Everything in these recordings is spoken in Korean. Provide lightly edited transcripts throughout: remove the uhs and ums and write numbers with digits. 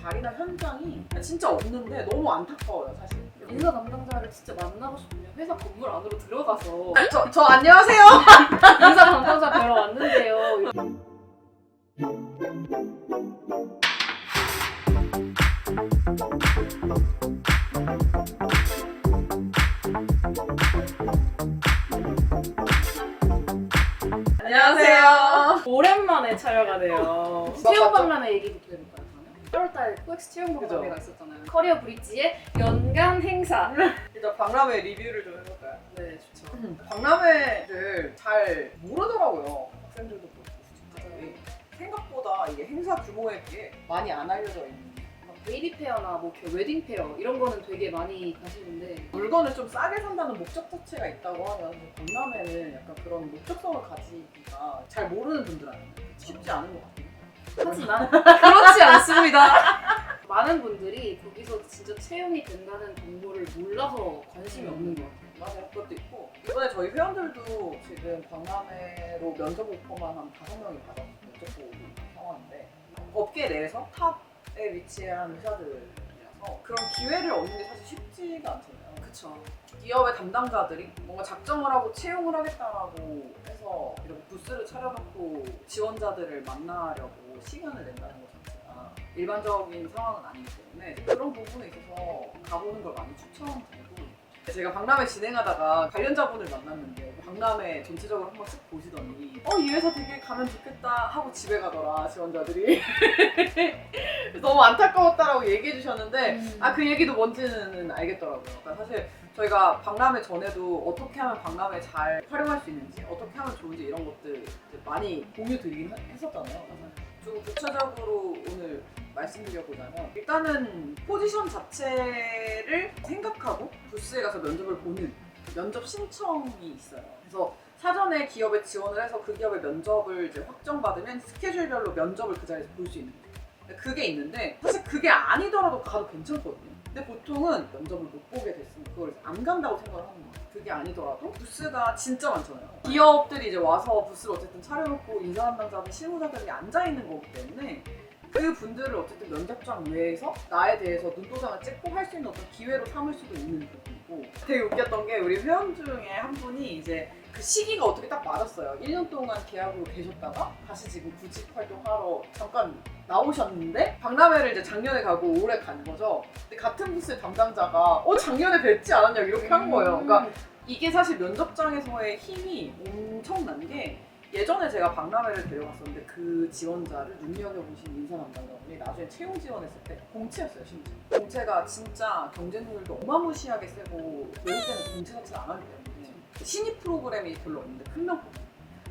자리나 현장이 진짜 없는데 너무 안타까워요 사실. 인사 담당자를 진짜 만나고 싶으면 회사 건물 안으로 들어가서 저 안녕하세요. 인사 담당자 뵈러 왔는데요. 안녕하세요. 오랜만에 촬영하네요. 채용 박람회 얘기부터 해볼까요? 그러면? 8월달 코엑스 채용 박람회가 있었잖아요. 커리어 브릿지의 연간 행사. 일단 박람회 리뷰를 좀 해볼까요? 네, 좋죠. 박람회를 잘 모르더라고요. 학생들도 그렇고 맞아요. 생각보다 이게 행사 규모에 비해 많이 안 알려져 있는. 베이비 페어나 뭐 웨딩 페어 이런 거는 되게 많이 가시는데 물건을 좀 싸게 산다는 목적 자체가 있다고 하면 박람회는 약간 그런 목적성을 가지기가 잘 모르는 분들한테 쉽지 않은 것 같아요. 하지만 그렇지 않습니다. 많은 분들이 거기서 진짜 채용이 된다는 정보를 몰라서 관심이 없는 것 같아요. 맞아요. 그것도 있고 이번에 저희 회원들도 지금 박람회로 면접 오퍼만 한 5명이 받아서 면접 보고 있는 상황인데 업계 내에서 탑에 위치한 회사들이라서 그런 기회를 얻는 게 사실 쉽지가 않잖아요. 그쵸. 기업의 담당자들이 뭔가 작정을 하고 채용을 하겠다라고 해서 이렇게 부스를 차려놓고 지원자들을 만나려고 시간을 낸다는 것 자체가 일반적인 상황은 아니기 때문에 그런 부분에 있어서 가보는 걸 많이 추천드리고, 제가 박람회 진행하다가 관련자분을 만났는데 박람회 전체적으로 한번 쓱 보시더니 이 회사 되게 가면 좋겠다 하고 집에 가더라 지원자들이. 너무 안타까웠다라고 얘기해 주셨는데 그 얘기도 뭔지는 알겠더라고요. 그러니까 사실 저희가 박람회 전에도 어떻게 하면 박람회 잘 활용할 수 있는지, 어떻게 하면 좋은지 이런 것들 많이 공유 드리긴 했었잖아요. 좀 구체적으로 오늘 말씀드려보자면 일단은 포지션 자체를 생각하고 부스에 가서 면접을 보는 면접 신청이 있어요. 그래서 사전에 기업에 지원을 해서 그 기업의 면접을 이제 확정받으면 스케줄별로 면접을 그 자리에서 볼 수 있는 거예요. 그게 있는데 사실 그게 아니더라도 가도 괜찮거든요. 근데 보통은 면접을 못 보게 됐으면 그걸 안 간다고 생각을 하는 거예요. 그게 아니더라도 부스가 진짜 많잖아요. 기업들이 이제 와서 부스를 어쨌든 차려놓고 인사 담당자들, 실무자들이 앉아있는 거기 때문에 그 분들을 어쨌든 면접장 외에서 나에 대해서 눈도장을 찍고 할 수 있는 어떤 기회로 삼을 수도 있는 부분이고, 되게 웃겼던 게 우리 회원 중에 한 분이 이제 그 시기가 어떻게 딱 맞았어요. 1년 동안 계약으로 계셨다가 다시 지금 구직 활동하러 잠깐 나오셨는데 박람회를 이제 작년에 가고 올해 간 거죠. 근데 같은 부스의 담당자가 작년에 뵀지 않았냐 이렇게 한 거예요. 그러니까 이게 사실 면접장에서의 힘이 엄청난 게, 예전에 제가 박람회를 데려갔었는데 그 지원자를 눈여겨보신 인사 담당자분이 나중에 채용 지원했을 때 공채였어요. 심지어 공채가 진짜 경쟁률도 어마무시하게 세고 외국 때는 공채 자체를 안 하기 때문에 신입 프로그램이 별로 없는데 큰 명품.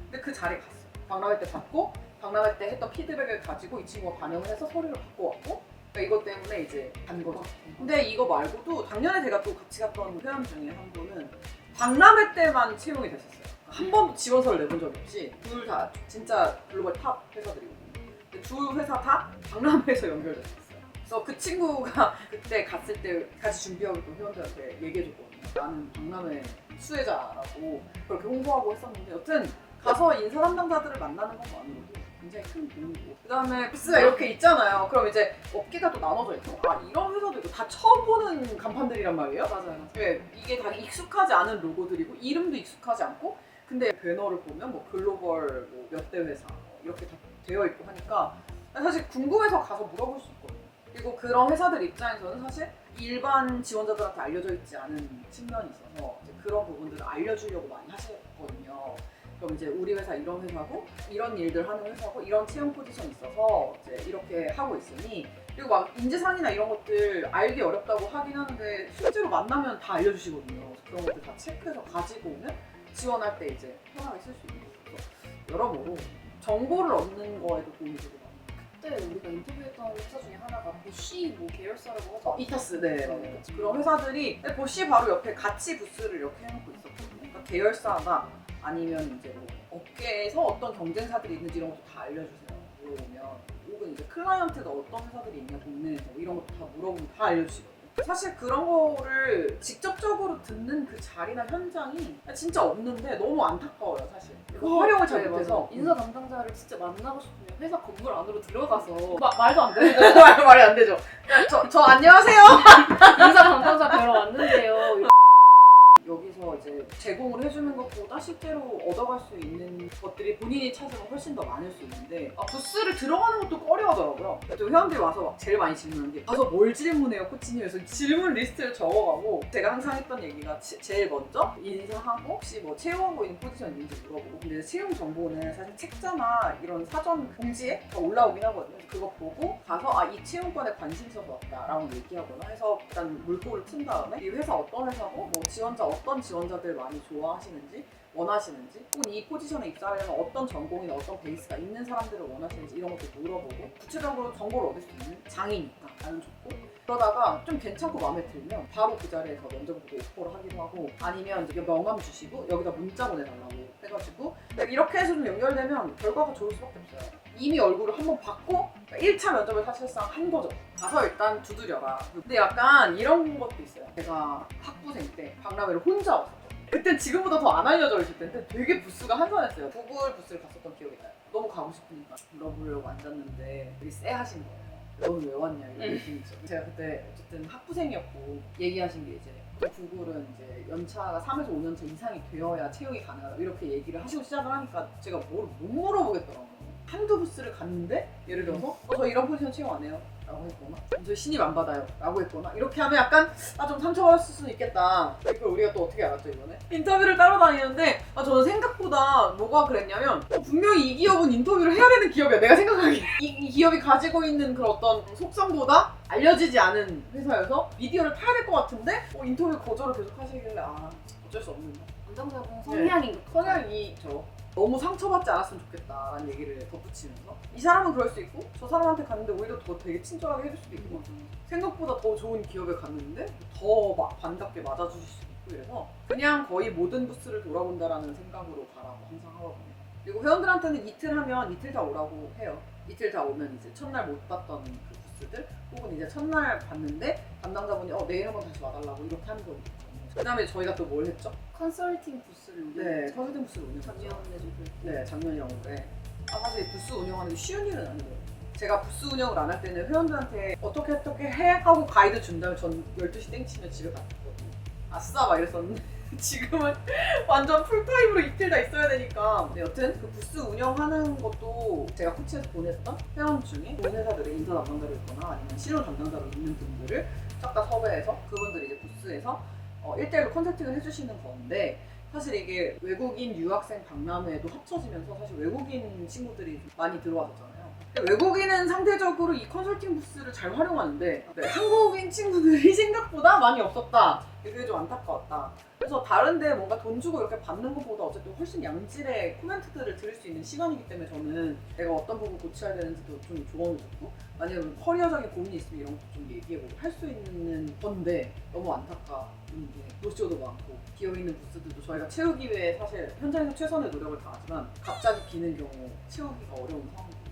근데 그 자리에 갔어요. 박람회 때 받고 박람회 때 했던 피드백을 가지고 이 친구가 반영을 해서 서류를 받고 왔고, 그러니까 이것 때문에 이제 간 거죠. 근데 이거 말고도 작년에 제가 또 같이 갔던 회원 중에 한 분은 박람회 때만 채용이 됐었어요. 한 번도 지원서를 내본 적이 없이 둘 다 진짜 글로벌 탑 회사들이거든요. 근데 두 회사 다 박람회에서 연결됐었어요. 그래서 그 친구가 그때 갔을 때 같이 준비하고 또 회원들한테 얘기해줬거든요. 나는 박람회 수혜자라고 그렇게 홍보하고 했었는데, 여튼 가서 인사 담당자들을 만나는 것만으로도 굉장히 큰 도움이고, 그 다음에 부스가 이렇게 있잖아요. 그럼 이제 업계가 또 나눠져 있고, 이런 회사도 있고, 다 처음 보는 간판들이란 말이에요. 맞아요. 네, 이게 다 익숙하지 않은 로고들이고 이름도 익숙하지 않고, 근데 배너를 보면 뭐 글로벌 몇 대 회사 이렇게 다 되어 있고 하니까 사실 궁금해서 가서 물어볼 수 있거든요. 그리고 그런 회사들 입장에서는 사실 일반 지원자들한테 알려져 있지 않은 측면이 있어서 이제 그런 부분들을 알려주려고 많이 하셨거든요. 그럼 이제 우리 회사 이런 회사고 이런 일들 하는 회사고 이런 채용 포지션이 있어서 이제 이렇게 하고 있으니, 그리고 막 인재상이나 이런 것들 알기 어렵다고 하긴 하는데 실제로 만나면 다 알려주시거든요. 그래서 그런 것들 다 체크해서 가지고 오면 지원할 때 이제 편하게 쓸 수 있는 거죠. 여러모로 정보를 얻는 거에도 도움이 되게 많아요. 그때 우리가 인터뷰했던 회사 중에 하나가 보쉬 뭐 계열사라고 하죠. 이타스, 네. 그런 회사들이 보쉬 바로 옆에 같이 부스를 이렇게 해놓고 있었거든요. 그러니까 계열사나 아니면 이제 뭐 업계에서 어떤 경쟁사들이 있는지 이런 것도 다 알려주세요. 물어보면, 혹은 이제 클라이언트가 어떤 회사들이 있냐 동네에서 이런 것도 다 물어보면 다 알려주시거든요. 사실 그런 거를 직접적으로 듣는 그 자리나 현장이 진짜 없는데 너무 안타까워요 사실. 이거 활용을 잘 네, 못해서. 맞아요. 인사 담당자를 진짜 만나고 싶으면 회사 건물 안으로 들어가서 말도 안 돼. 말이 안 되죠. 저 안녕하세요. 인사 담당자 뵈러 왔는데요. 여기서 이제 제공을 해주는 것보다 실제로 얻어갈 수 있는 것들이 본인이 찾으면 훨씬 더 많을 수 있는데 부스를 들어가는 것도 꺼려하더라고요. 또 회원들이 와서 막 제일 많이 질문하는 게 가서 뭘 질문해요 코치님? 그래서 질문 리스트를 적어가고 제가 항상 했던 얘기가 제일 먼저 인사하고 혹시 뭐 채용하고 있는 포지션이 있는지 물어보고 근데 채용 정보는 사실 책자나 이런 사전 공지에 다 올라오긴 하거든요. 그래서 그거 보고 가서 이 채용권에 관심 있어서 왔다라고 얘기하거나 해서 일단 물꼬를 튼 다음에 이 회사 어떤 회사고 뭐 지원자 어떤 지원자들 많이 좋아하시는지 원하시는지 혹은 이 포지션에 입사하려면 어떤 전공이나 어떤 베이스가 있는 사람들을 원하시는지 이런 것도 물어보고 구체적으로 정보를 얻을 수 있는 장이니까 나는 좋고 그러다가 좀 괜찮고 마음에 들면 바로 그 자리에서 면접 보고 오퍼를 하기도 하고 아니면 이제 명함 주시고 여기다 문자 보내달라고 해가지고 이렇게 해서 좀 연결되면 결과가 좋을 수밖에 없어요. 이미 얼굴을 한번 봤고 1차 면접을 사실상 한 거죠. 가서 일단 두드려라. 근데 약간 이런 것도 있어요. 제가 학부생 때 박람회를 혼자 왔었거든요. 그때 지금보다 더 안 알려져 있을 텐데 되게 부스가 한산했어요. 구글 부스를 갔었던 기억이 나요. 너무 가고 싶으니까 물어보려고 앉았는데 되게 쎄하신 거예요. 너는 왜 왔냐 이런 느낌이죠. 제가 그때 어쨌든 학부생이었고 얘기하신 게 이제 구글은 이제 연차가 3에서 5년 차 이상이 되어야 채용이 가능하다 이렇게 얘기를 하시고 시작을 하니까 제가 뭘 못 물어보겠더라고요. 한두 부스를 갔는데 예를 들어서 저 이런 포지션 채용 안 해요 라고 했거나 저 신입 안 받아요 라고 했거나 이렇게 하면 약간 좀 상처받았을 수는 있겠다. 이걸 우리가 또 어떻게 알았죠 이번에? 인터뷰를 따러 다니는데 저는 생각보다 뭐가 그랬냐면 분명히 이 기업은 인터뷰를 해야 되는 기업이야 내가 생각하기에 이 기업이 가지고 있는 그런 어떤 속성보다 알려지지 않은 회사여서 미디어를 타야 될 것 같은데 인터뷰 거절을 계속 하시길래 어쩔 수 없는 담당자분 성향인 것 같아요. 성향이죠. 너무 상처받지 않았으면 좋겠다라는 얘기를 덧붙이면서 이 사람은 그럴 수 있고 저 사람한테 갔는데 오히려 더 되게 친절하게 해줄 수도 있고 생각보다 더 좋은 기업에 갔는데 더 막 반갑게 맞아주실 수도 있고 이래서 그냥 거의 모든 부스를 돌아본다라는 생각으로 가라고 항상 하거든요. 그리고 회원들한테는 이틀 하면 이틀 다 오라고 해요. 이틀 다 오면 이제 첫날 못 봤던 그 부스들 혹은 이제 첫날 봤는데 담당자분이 내일 한번 다시 와달라고 이렇게 하는 경우도 있거든요. 그 다음에 저희가 또 뭘 했죠? 컨설팅 부스를 네, 컨설팅 부스를 운영했죠. 작년에 좀 네, 작년이랑 올해. 사실 부스 운영하는 게 쉬운 일은 아니에요. 제가 부스 운영을 안 할 때는 회원들한테 어떻게 해 하고 가이드 준 다음에 전 12시 땡치면 집에 갔거든요. 아싸 막 이랬었는데 지금은 완전 풀타임으로 이틀 다 있어야 되니까. 근데 여튼 그 부스 운영하는 것도 제가 코치에서 보냈던 회원 중에 좋은 회사들의 인사 담당자로 있거나 아니면 실무 담당자로 있는 분들을 싹 다 섭외해서 그분들이 이제 부스에서 1대1로 컨설팅을 해주시는 건데 사실 이게 외국인 유학생 박람회도 합쳐지면서 사실 외국인 친구들이 많이 들어왔었잖아요. 외국인은 상대적으로 이 컨설팅 부스를 잘 활용하는데 한국인 친구들이 생각보다 많이 없었다. 그게 좀 안타까웠다. 그래서 다른데 뭔가 돈 주고 이렇게 받는 것보다 어쨌든 훨씬 양질의 코멘트들을 들을 수 있는 시간이기 때문에 저는 내가 어떤 부분 고쳐야 되는지도 좀 조언을 듣고 아니면 커리어적인 고민이 있으면 이런 것도 좀 얘기해보고 할 수 있는 건데 너무 안타까운 게 노쇼도 많고 비어있는 부스들도 저희가 채우기 위해 사실 현장에서 최선의 노력을 다하지만 갑자기 비는 경우 채우기가 어려운 상황이고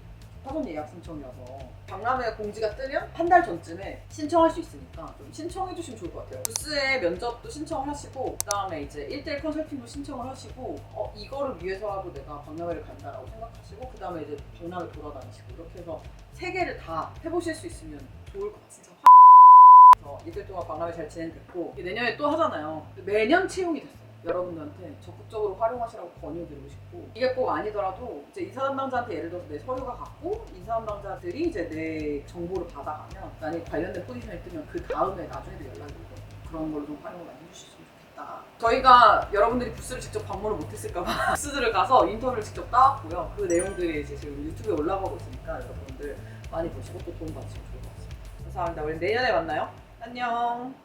사전 예약 신청이어서 박람회 공지가 뜨면 한 달 전쯤에 신청할 수 있으니까 좀 신청해 주시면 좋을 것 같아요. 부스에 면접도 신청을 하시고 그다음에 이제 1대1 컨설팅도 신청을 하시고 이거를 위해서라도 내가 박람회를 간다라고 생각하시고 그다음에 이제 박람회 돌아다니시고 이렇게 해서 3개를 다 해보실 수 있으면 좋을 것 같아요. 진짜 이틀 동안 박람회 잘 진행됐고 내년에 또 하잖아요. 매년 채용이 됐어요. 여러분들한테 적극적으로 활용하시라고 권유드리고 싶고 이게 꼭 아니더라도 이제 인사 담당자한테 예를 들어서 내 서류가 갔고 인사 담당자들이 이제 내 정보를 받아가면 만약에 관련된 포지션이 뜨면 그 다음에 나중에도 연락이 오거든요. 그런 걸로 좀 활용을 많이 해주셨으면 좋겠다. 저희가 여러분들이 부스를 직접 방문을 못했을까봐 부스들을 가서 인터뷰를 직접 따왔고요. 그 내용들이 이제 지금 유튜브에 올라가고 있으니까 여러분들 많이 보시고 또 도움 받으시면 좋을 것 같습니다. 감사합니다. 우리 내년에 만나요. 안녕.